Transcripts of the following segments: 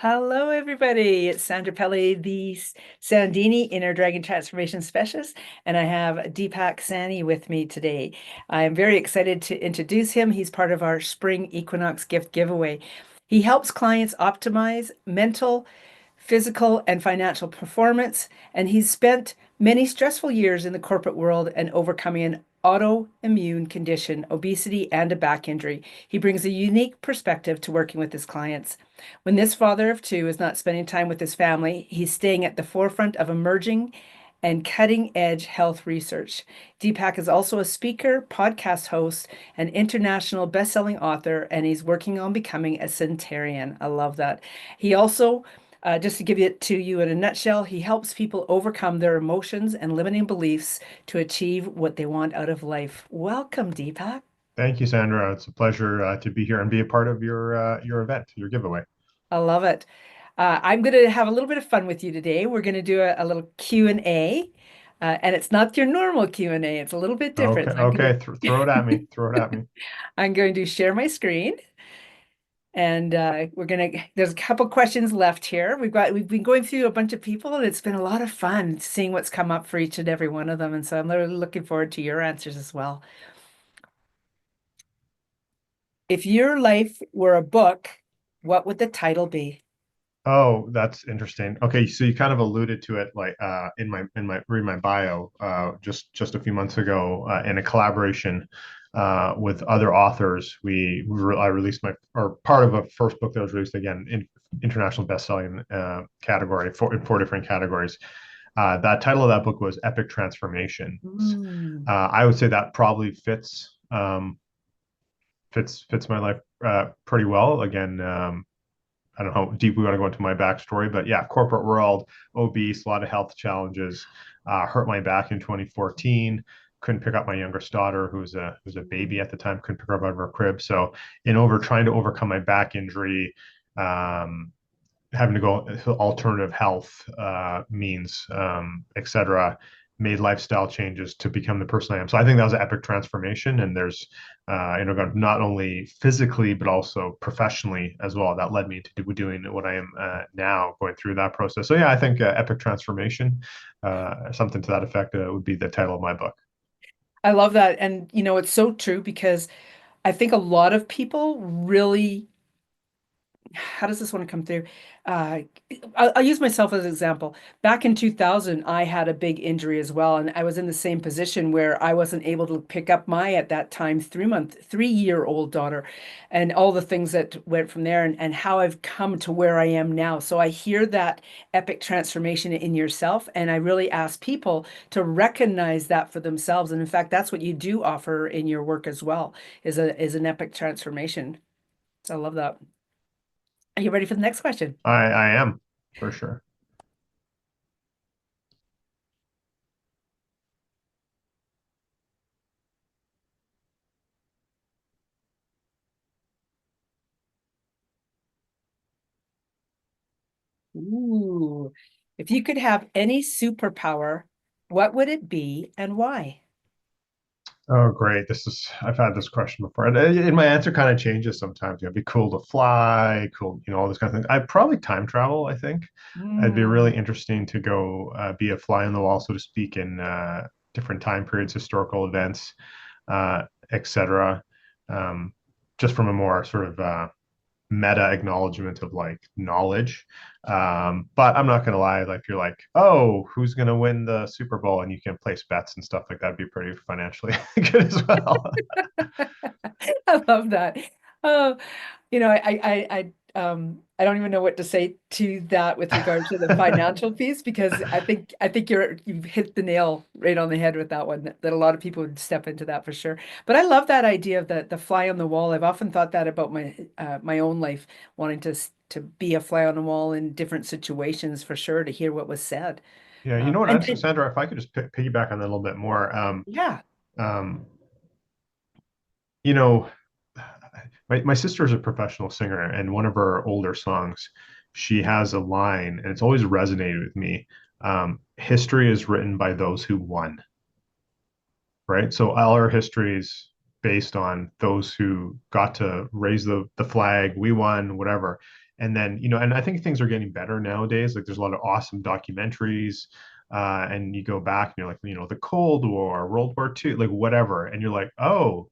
Hello, everybody. It's Sandra Pelly, the Sandini Inner Dragon Transformation Specialist, and I have Deepak Saini with me today. I'm very excited to introduce him. He's part of our Spring Equinox gift giveaway. He helps clients optimize mental, physical, and financial performance, and he's spent many stressful years in the corporate world and overcoming an autoimmune condition, obesity, and a back injury. He brings a unique perspective to working with his clients. When this father of two is not spending time with his family, he's staying at the forefront of emerging and cutting edge health research. Deepak is also a speaker, podcast host, an international best-selling author, and he's working on becoming a centenarian. I love that. He also just to give it to you in a nutshell, he helps people overcome their emotions and limiting beliefs to achieve what they want out of life. Welcome, Deepak. Thank you, Sandra. It's a pleasure to be here and be a part of your event, your giveaway. I love it. I'm going to have a little bit of fun with you today. We're going to do a little Q&A, and it's not your normal Q&A. It's a little bit Okay, different. So okay. Throw it at me. Throw it at me. I'm going to share my screen, and there's a couple questions left here. We've been going through a bunch of people, and it's been a lot of fun seeing what's come up for each and every one of them. And so I'm really looking forward to your answers as well. If your life were a book, what would the title be? Oh, that's interesting. Okay, so you kind of alluded to it, like read my bio just a few months ago in a collaboration with other authors. I released my or part of a first book that was released again in international best-selling category in four different categories. That title of that book was Epic Transformations. Mm. I would say that probably fits my life pretty well. Again, I don't know how deep we want to go into my backstory, but yeah, corporate world, obese, a lot of health challenges. Hurt my back in 2014. Couldn't pick up my youngest daughter, who was a baby at the time. Couldn't pick her up out of her crib. So, in over trying to overcome my back injury, um, having to go alternative health means, etc., made lifestyle changes to become the person I am. So I think that was an epic transformation, and there's not only physically but also professionally as well. That led me to doing what I am now, going through that process. So yeah, I think epic transformation, something to that effect, would be the title of my book. I love that. And, it's so true because I think a lot of people really how does this want to come through? Uh, I'll use myself as an example. Back in 2000, I had a big injury as well, and I was in the same position where I wasn't able to pick up my, at that time, 3-year-old daughter, and all the things that went from there, and how I've come to where I am now. So I hear that epic transformation in yourself, and I really ask people to recognize that for themselves. And in fact, that's what you do offer in your work as well, is an epic transformation. So I love that. Are you ready for the next question? I am for sure. Ooh, if you could have any superpower, what would it be and why? Oh, great. I've had this question before. And my answer kind of changes sometimes. It'd be cool to fly, cool, all this kind of thing. I probably time travel, I think. It'd be really Mm. interesting to go be a fly on the wall, so to speak, in different time periods, historical events, uh, etc. Um, just from a more sort of meta acknowledgement of like knowledge. But I'm not gonna lie, like if you're like, oh, who's gonna win the Super Bowl, and you can place bets and stuff like that, would be pretty financially good as well. I love that. Oh, I don't even know what to say to that with regard to the financial piece because I think you've hit the nail right on the head with that one that a lot of people would step into that for sure. But I love that idea of the fly on the wall. I've often thought that about my own life, wanting to be a fly on the wall in different situations for sure to hear what was said. Yeah, you know what, And Sandra, if I could just piggyback on that a little bit more. yeah. Um, you know, my sister is a professional singer, and one of her older songs, she has a line, and it's always resonated with me. History is written by those who won, right? So all our history is based on those who got to raise the flag, we won, whatever. And then, you know, and I think things are getting better nowadays. Like there's a lot of awesome documentaries. And you go back and you're like, you know, the Cold War, World War II, like whatever. And you're like, oh,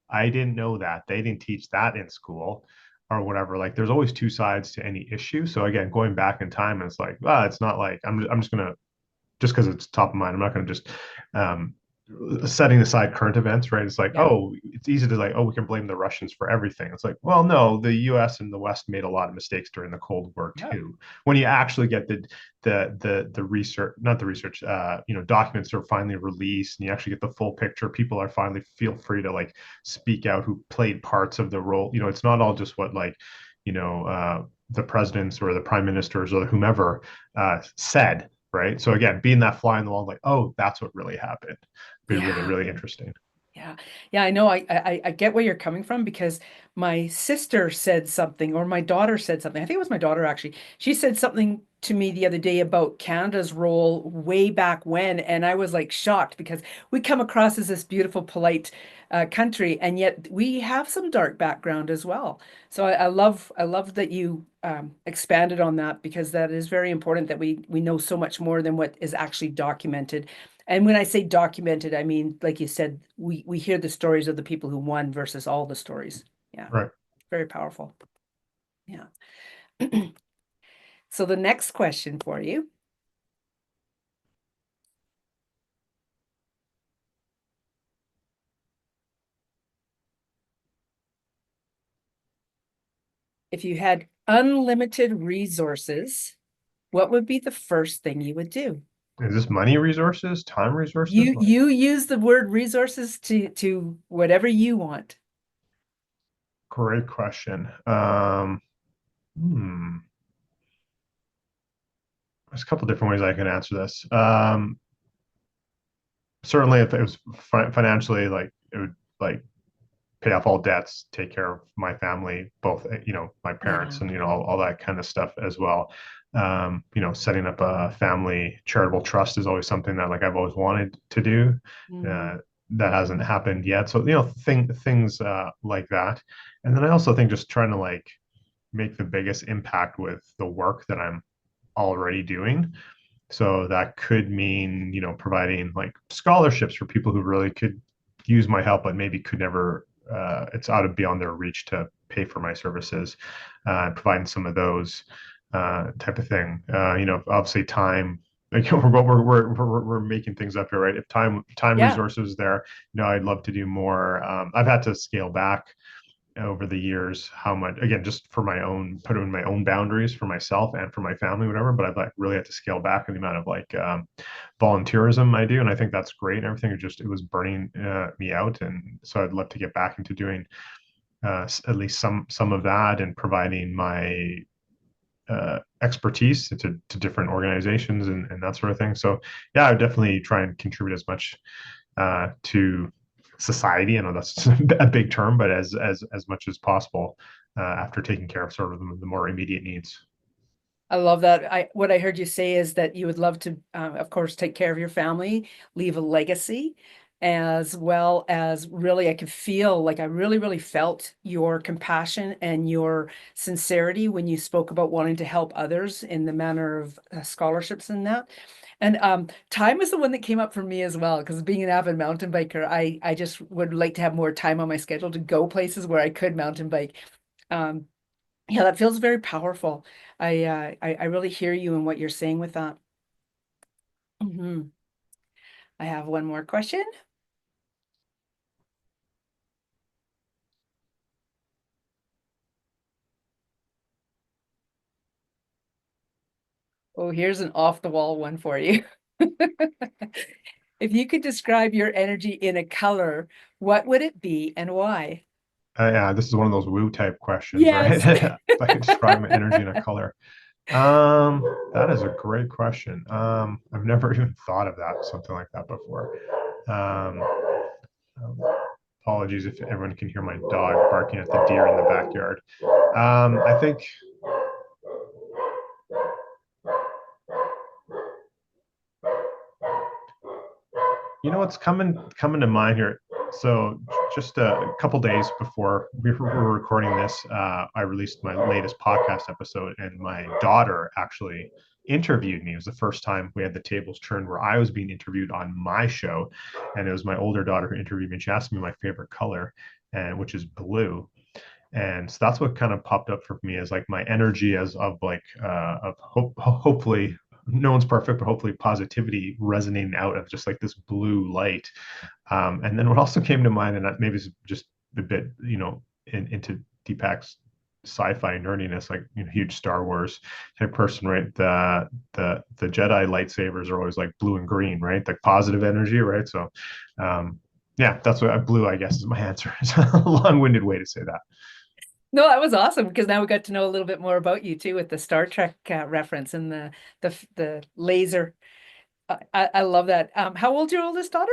I didn't know that. They didn't teach that in school or whatever. Like there's always two sides to any issue. So again, going back in time, it's like, ah, it's not like I'm just gonna just because it's top of mind. I'm not going to just um, setting aside current events, right? It's like, Yeah. oh, it's easy to like, oh, we can blame the Russians for everything. It's like, well, no, the U.S. and the West made a lot of mistakes during the Cold War Yeah. too. When you actually get the research, not the research, you know, documents are finally released, and you actually get the full picture. People are finally feel free to like speak out who played parts of the role. You know, it's not all just what like, you know, the presidents or the prime ministers or whomever said, right? So again, being that fly in the wall, like, oh, that's what really happened. Be really, Yeah. really interesting. Yeah. Yeah, I know. I get where you're coming from because my sister said something, or my daughter said something. I think it was my daughter actually. She said something to me the other day about Canada's role way back when, and I was like shocked because we come across as this beautiful, polite country, and yet we have some dark background as well. So I love that you expanded on that because that is very important that we know so much more than what is actually documented. And when I say documented, I mean, like you said, we hear the stories of the people who won versus all the stories. Yeah, Right. very powerful. Yeah. So the next question for you, if you had unlimited resources, what would be the first thing you would do? Is this money resources, time resources? You use the word resources to whatever you want. Great question. There's a couple different ways I can answer this. Certainly, if it was financially, like it would like pay off all debts, take care of my family, both, you know, my parents Yeah. and, you know, all that kind of stuff as well. You know, setting up a family charitable trust is always something that like I've always wanted to do. Mm, Uh, that hasn't happened yet. So, you know, things like that. And then I also think just trying to like make the biggest impact with the work that I'm already doing. So that could mean, you know, providing like scholarships for people who really could use my help, but maybe could never, it's out of beyond their reach to pay for my services, providing some of those type of thing. You know, obviously time, like we're making things up here, right? If time yeah. resources there, you know, I'd love to do more. I've had to scale back over the years how much, again, just for my own, put in my own boundaries for myself and for my family, whatever, but I've like really had to scale back the amount of like volunteerism I do, and I think that's great and everything. It was burning me out, and so I'd love to get back into doing at least some of that and providing my expertise to different organizations and that sort of thing. So yeah, I would definitely try and contribute as much to society. I know that's a big term, but as much as possible after taking care of sort of the more immediate needs. I love that. What I heard you say is that you would love to, of course, take care of your family, leave a legacy, as well as really, I could feel like I really, really felt your compassion and your sincerity when you spoke about wanting to help others in the manner of scholarships and that. And time is the one that came up for me as well, because being an avid mountain biker, I just would like to have more time on my schedule to go places where I could mountain bike. Um, yeah, that feels very powerful. I really hear you in what you're saying with that. I have one more question. Oh, here's an off the wall one for you. If you could describe your energy in a color, what would it be and why? Yeah, this is one of those woo type questions, right? Yes. If I could describe my energy in a color. Um, that is a great question. I've never even thought of that, something like that before. Um, Apologies if everyone can hear my dog barking at the deer in the backyard. I think, you know what's coming to mind here. So just a couple days before we were recording this, I released my latest podcast episode, and my daughter actually interviewed me. It was the first time we had the tables turned where I was being interviewed on my show, and it was my older daughter who interviewed me. And she asked me my favorite color, and which is blue. And so that's what kind of popped up for me as like my energy as of like hopefully no one's perfect, but hopefully positivity resonating out of just like this blue light. And then what also came to mind, and maybe it's just a bit, into Deepak's sci-fi nerdiness, like huge Star Wars type person, right? The Jedi lightsabers are always like blue and green, right? Like positive energy, right? So, yeah, that's what blue, I guess, is my answer. It's a long-winded way to say that. No, that was awesome because now we got to know a little bit more about you too with the Star Trek reference and the laser. I love that. How old's your oldest daughter?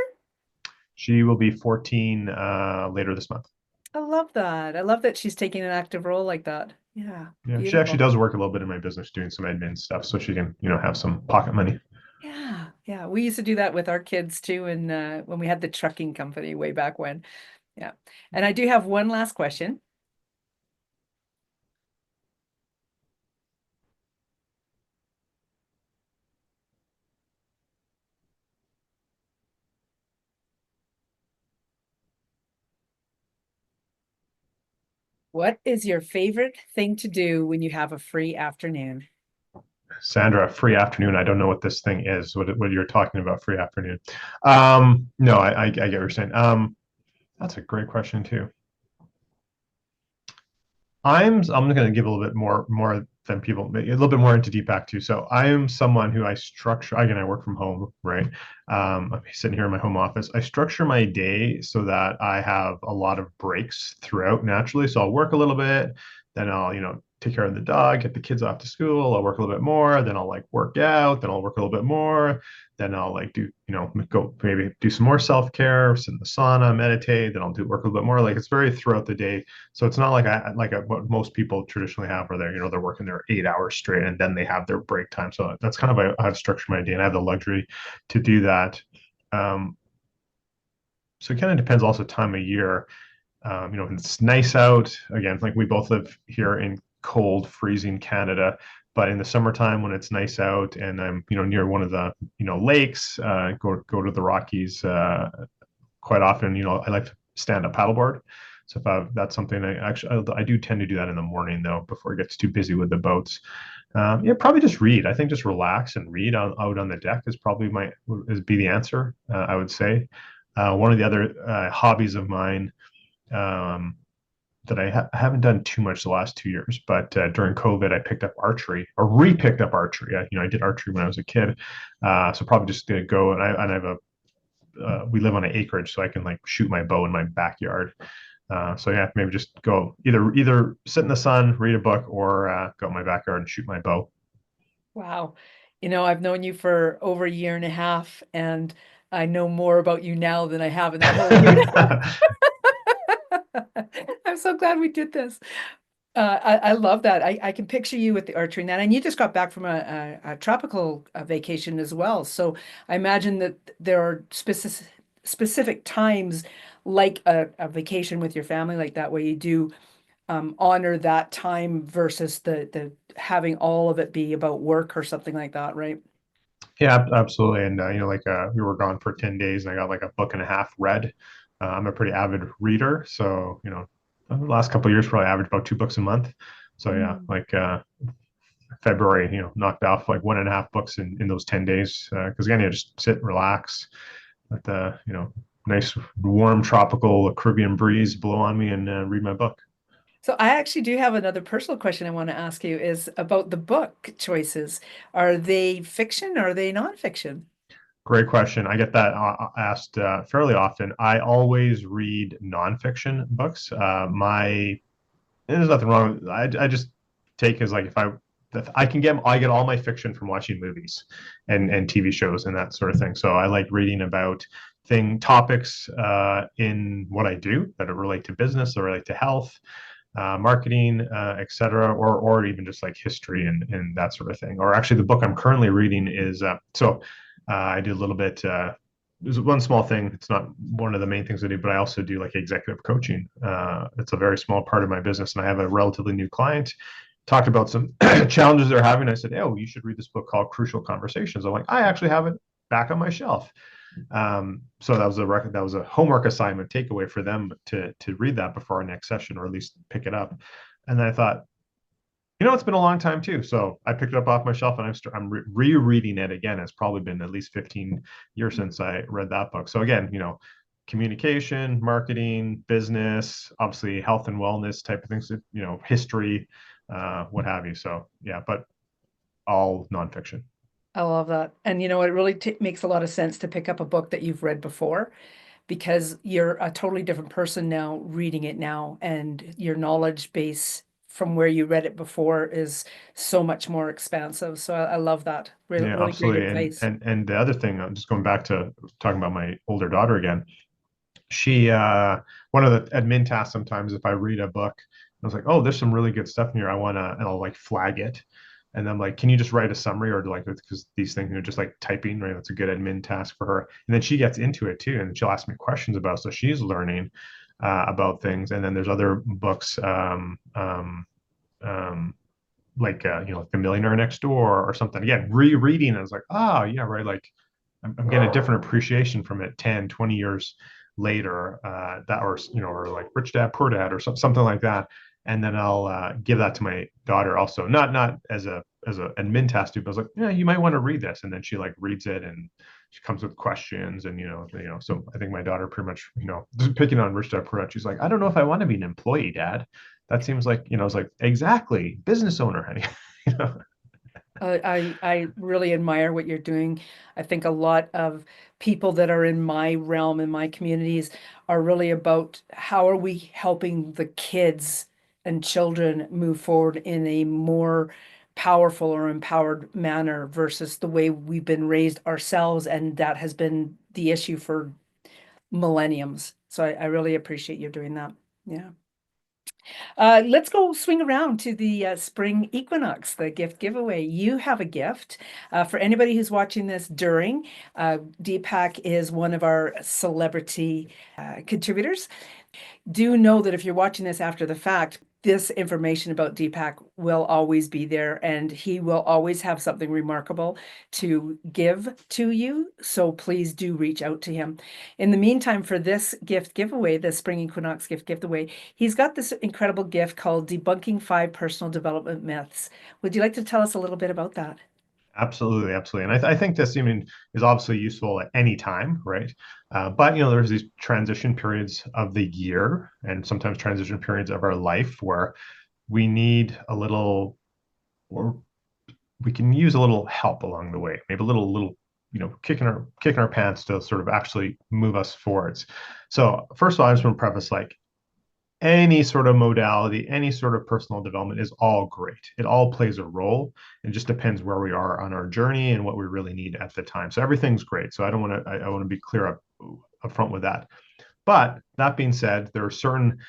She will be 14 later this month. I love that. I love that she's taking an active role like that. Yeah, Yeah, she actually beautiful. does work a little bit in my business doing some admin stuff, so she can, have some pocket money. Yeah, yeah. We used to do that with our kids too, and when we had the trucking company way back when. Yeah. And I do have one last question. What is your favorite thing to do when you have a free afternoon? Sandra, free afternoon. I don't know what this thing is. What you're talking about, free afternoon? No, I get what you're saying. That's a great question too. I'm going to give a little bit more than people, a little bit more into Deepak too. So I am someone who I structure. Again, I work from home, right? I'm sitting here in my home office. I structure my day so that I have a lot of breaks throughout naturally. So I'll work a little bit, then I'll take care of the dog, get the kids off to school. I'll work a little bit more, then I'll like work out, then I'll work a little bit more, then I'll like do go maybe do some more self care, sit in the sauna, meditate. Then I'll do work a little bit more. Like it's very throughout the day, so it's not like what most people traditionally have, where they're working their 8 hours straight and then they have their break time. So that's kind of how I've structured my day, and I have the luxury to do that. Um, so it kind of depends also time of year. When it's nice out, again, like we both live here in cold, freezing Canada, but in the summertime when it's nice out and I'm near one of the lakes, go to the Rockies quite often. I like to stand up paddleboard. So that's something I do tend to do that in the morning though, before it gets too busy with the boats. Yeah, probably just read. I think just relax and read out on the deck is probably be the answer. I would say. One of the other hobbies of mine, um, that I haven't done too much the last 2 years, but during COVID, I picked up archery or re-picked up archery. I did archery when I was a kid, so probably just to go and I have a we live on an acreage, so I can like shoot my bow in my backyard. So yeah, maybe just go either sit in the sun, read a book, or go in my backyard and shoot my bow. Wow. I've known you for over a year and a half, and I know more about you now than I have in that whole year. I'm so glad we did this. I love that. I can picture you with the archery and that. And you just got back from a tropical vacation as well. So I imagine that there are specific times like a vacation with your family like that where you do honor that time versus the having all of it be about work or something like that, right? Yeah, absolutely. And like we were gone for 10 days, and I got like a book and a half read. I'm a pretty avid reader, so the last couple of years probably averaged about 2 books a month. So yeah, Mm. like February, knocked off like one and a half books in those 10 days. Because again, you just sit, relax, let the nice warm tropical Caribbean breeze blow on me, and read my book. So I actually do have another personal question I want to ask you is about the book choices. Are they fiction or are they nonfiction? Great question. I get that asked fairly often. I always read nonfiction books. There's nothing wrong. I just take as like if I get all my fiction from watching movies and TV shows and that sort of thing. So I like reading about topics in what I do that relate to business or relate to health, marketing, etc., or even just like history and that sort of thing. Or actually, the book I'm currently reading is I did a little bit. there's one small thing. It's not one of the main things I do, but I also do like executive coaching. It's a very small part of my business, and I have a relatively new client. Talked about some challenges they're having. I said, "Oh, you should read this book called Crucial Conversations." I'm like, I actually have it back on my shelf. So that was a record. That was a homework assignment takeaway for them to read that before our next session, or at least pick it up. And then I thought, it's been a long time too. So I picked it up off my shelf and I'm rereading it again. It's probably been at least 15 years since I read that book. So again, communication, marketing, business, obviously health and wellness type of things, history, what have you. So yeah, but all nonfiction. I love that. And it really t makes a lot of sense to pick up a book that you've read before because you're a totally different person now reading it now, and your knowledge base from where you read it before is so much more expansive. So I love that. Really, Yeah, really great absolutely. And advice. and and the other thing, I'm just going back to talking about my older daughter again. She one of the admin tasks sometimes if I read a book, I was like, oh, there's some really good stuff in here. I wanna and I'll like flag it. And I'm like, can you just write a summary or like because these things are just like typing, right? That's a good admin task for her. And then she gets into it too, and she'll ask me questions about. So she's learning about things. And then there's other books, um, like like The Millionaire Next Door or something. Again, rereading, I was like, oh yeah, right. Like I'm getting a different appreciation from it 10, 20 years later, that or or like Rich Dad Poor Dad or something like that. And then I'll give that to my daughter also, not as a admin task to, but I was like, yeah, you might want to read this. And then she like reads it and she comes with questions and so I think my daughter pretty much, just picking on Rich Dad Poor Dad, she's like, I don't know if I want to be an employee, Dad. That seems like, it's like exactly business owner, honey. you know? I really admire what you're doing. I think a lot of people that are in my realm, in my communities, are really about how are we helping the kids and children move forward in a more powerful or empowered manner versus the way we've been raised ourselves, and that has been the issue for millenniums. So I really appreciate you doing that. Yeah. Let's go swing around to the spring equinox, the gift giveaway. You have a gift. For anybody who's watching this during, Deepak is one of our celebrity contributors. Do know that if you're watching this after the fact, this information about Deepak will always be there, and he will always have something remarkable to give to you. So please do reach out to him. In the meantime, for this gift giveaway, the Spring Equinox gift giveaway, he's got this incredible gift called Debunking 5 Personal Development Myths. Would you like to tell us a little bit about that? Absolutely, absolutely. And I think this even is obviously useful at any time, right? But there's these transition periods of the year and sometimes transition periods of our life where we need a little, or we can use a little help along the way, maybe a little, kicking our pants to sort of actually move us forwards. So first of all, I just want to preface like any sort of modality, any sort of personal development is all great. It all plays a role. It just depends where we are on our journey and what we really need at the time. So everything's great. So I don't want to. I want to be clear up front with that. But that being said, there are certain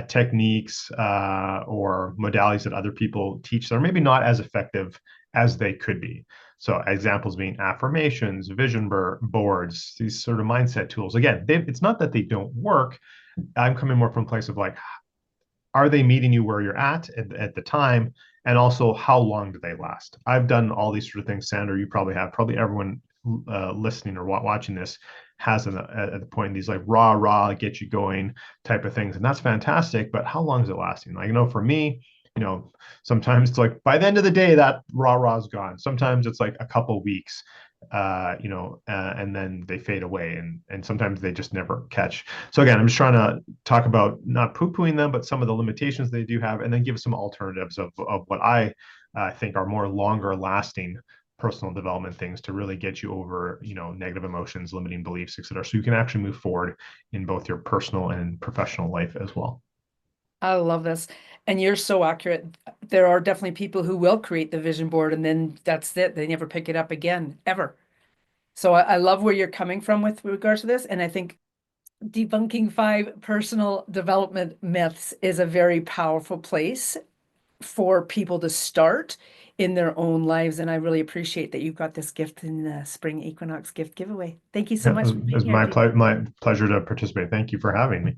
techniques or modalities that other people teach that are maybe not as effective as they could be. So examples being affirmations, vision boards, these sort of mindset tools. Again, it's not that they don't work. I'm coming more from a place of like, are they meeting you where you're at the time? And also, how long do they last? I've done all these sort of things, Sandra. You probably have. Probably everyone listening or watching this has at the point these like raw, get you going type of things. And that's fantastic. But how long is it lasting? Like, for me, sometimes it's like by the end of the day, that raw is gone. Sometimes it's like a couple weeks and then they fade away and sometimes they just never catch. So again, I'm just trying to talk about not poo-pooing them, but some of the limitations they do have, and then give some alternatives of what I think are more longer lasting personal development things to really get you over, negative emotions, limiting beliefs, et cetera. So you can actually move forward in both your personal and professional life as well. I love this. And you're so accurate. There are definitely people who will create the vision board and then that's it. They never pick it up again, ever. So I love where you're coming from with regards to this. And I think debunking 5 personal development myths is a very powerful place for people to start in their own lives. And I really appreciate that you've got this gift in the spring equinox gift giveaway. Thank you so Yeah, much for being it's here, Deepak. my pleasure to participate. Thank you for having me.